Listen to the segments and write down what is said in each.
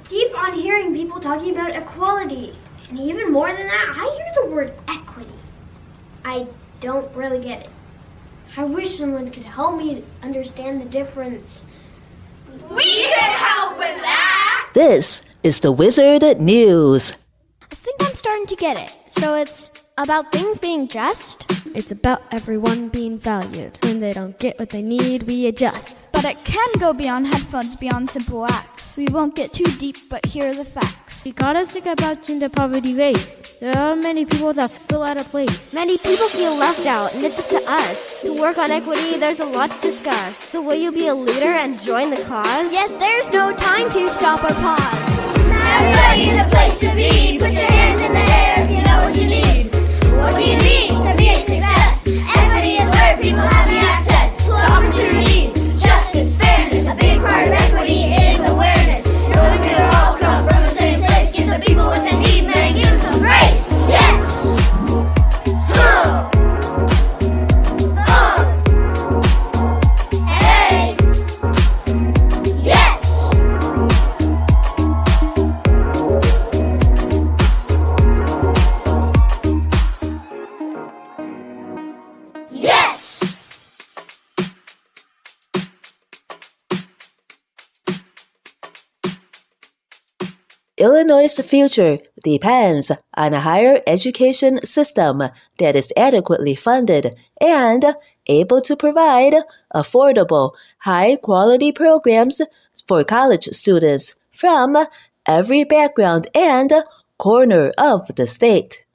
keep on hearing people talking about equality. And even more than that, I hear the word equity. I don't really get it. I wish someone could help me understand the difference. We can help with that! This is the Wizard News. I think I'm starting to get it. So it's about things being just? It's about everyone being valued. When they don't get what they need, we adjust. But it can go beyond headphones, beyond simple acts. We won't get too deep, but here are the facts. We gotta think about gender poverty race. There are many people that feel out of place. Many people feel left out, and it's up to us. To work on equity, there's a lot to discuss. So will you be a leader and join the cause? Yes, there's no time to stop or pause. Everybody in the place to be. Put your hands in the air if you know what you need. What do you need to be a success? Equity is where people have the access to opportunities, justice, fairness. A big part of equity is awareness. Knowing we all come from the same place. Give the people what they need, man, give them some grace. Yes! Hey! Yes! Yes! Illinois' future depends on a higher education system that is adequately funded and able to provide affordable, high-quality programs for college students from every background and corner of the state.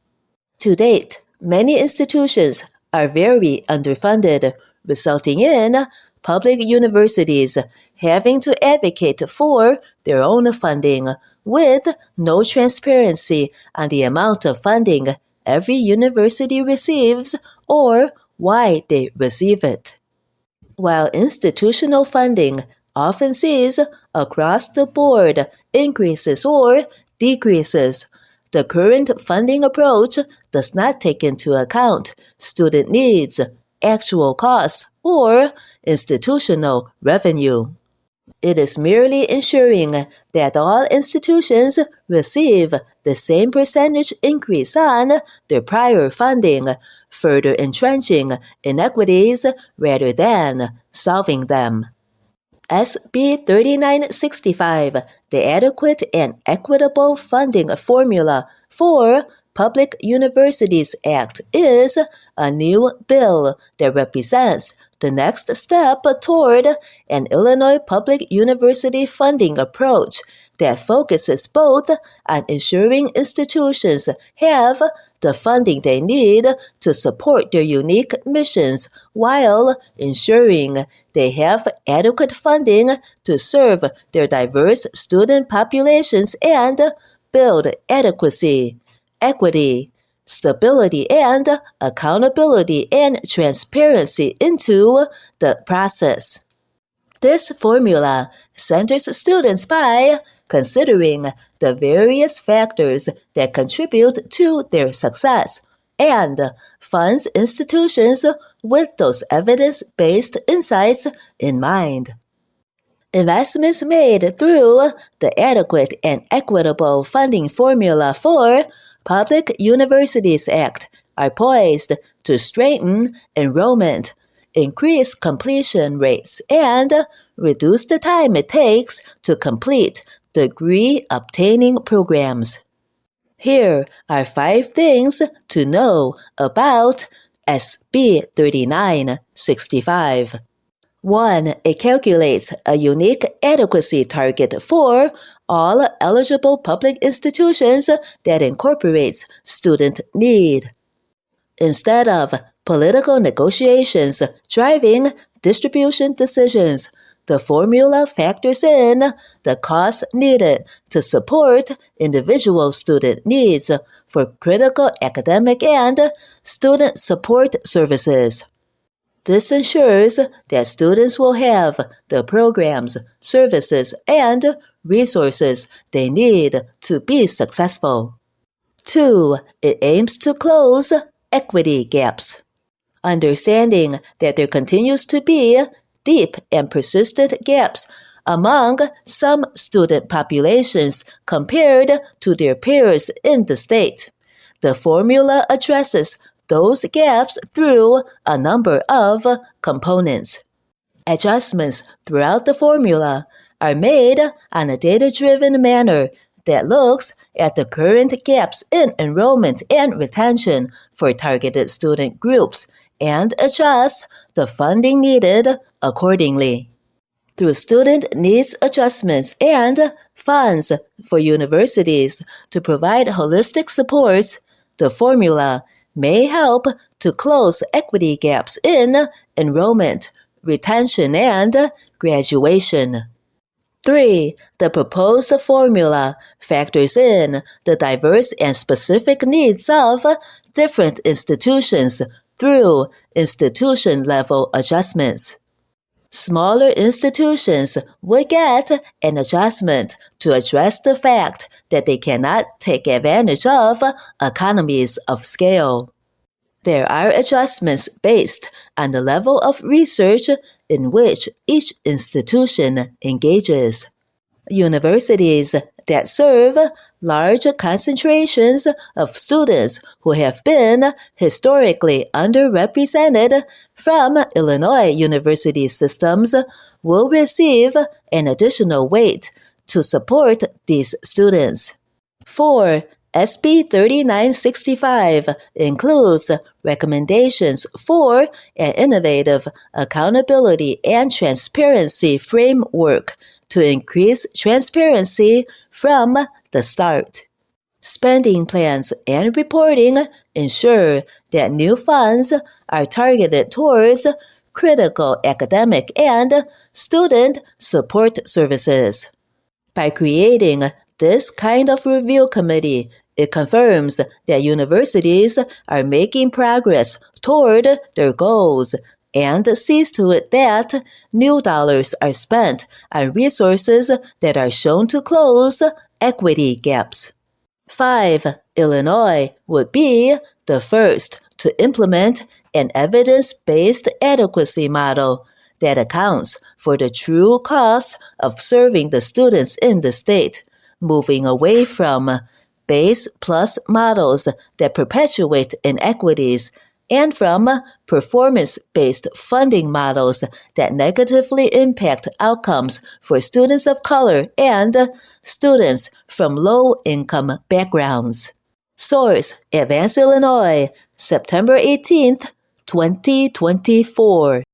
To date, many institutions are very underfunded, resulting in public universities having to advocate for their own funding, with no transparency on the amount of funding every university receives or why they receive it. While institutional funding often sees across-the-board increases or decreases, the current funding approach does not take into account student needs, actual costs, or institutional revenue. It is merely ensuring that all institutions receive the same percentage increase on their prior funding, further entrenching inequities rather than solving them. SB3965, the Adequate and Equitable Funding Formula for Public Universities Act, is a new bill that represents the next step toward an Illinois public university funding approach that focuses both on ensuring institutions have the funding they need to support their unique missions while ensuring they have adequate funding to serve their diverse student populations and build adequacy, equity, stability, and accountability and transparency into the process. This formula centers students by considering the various factors that contribute to their success and funds institutions with those evidence-based insights in mind. Investments made through the Adequate and Equitable Funding Formula for Public Universities Act are poised to strengthen enrollment, increase completion rates, and reduce the time it takes to complete degree-obtaining programs. Here are 5 things to know about SB3965. 1. It calculates a unique adequacy target for all eligible public institutions that incorporates student need. Instead of political negotiations driving distribution decisions, the formula factors in the costs needed to support individual student needs for critical academic and student support services. This ensures that students will have the programs, services, and resources they need to be successful. 2. It aims to close equity gaps. Understanding that there continues to be deep and persistent gaps among some student populations compared to their peers in the state. The formula addresses those gaps through a number of components. Adjustments throughout the formula are made on a data-driven manner that looks at the current gaps in enrollment and retention for targeted student groups and adjusts the funding needed accordingly. Through student needs adjustments and funds for universities to provide holistic supports, the formula may help to close equity gaps in enrollment, retention, and graduation. 3. The proposed formula factors in the diverse and specific needs of different institutions through institution-level adjustments. Smaller institutions would get an adjustment to address the fact that they cannot take advantage of economies of scale. There are adjustments based on the level of research in which each institution engages. Universities that serve large concentrations of students who have been historically underrepresented from Illinois university systems will receive an additional weight to support these students. 4. SB3965 includes recommendations for an innovative accountability and transparency framework to increase transparency from the start. Spending plans and reporting ensure that new funds are targeted towards critical academic and student support services. By creating this kind of review committee, it confirms that universities are making progress toward their goals and sees to it that new dollars are spent on resources that are shown to close equity gaps. 5. Illinois would be the first to implement an evidence-based adequacy model that accounts for the true costs of serving the students in the state, moving away from base plus models that perpetuate inequities and from performance-based funding models that negatively impact outcomes for students of color and students from low-income backgrounds. Source: Advance Illinois, September 18th, 2024.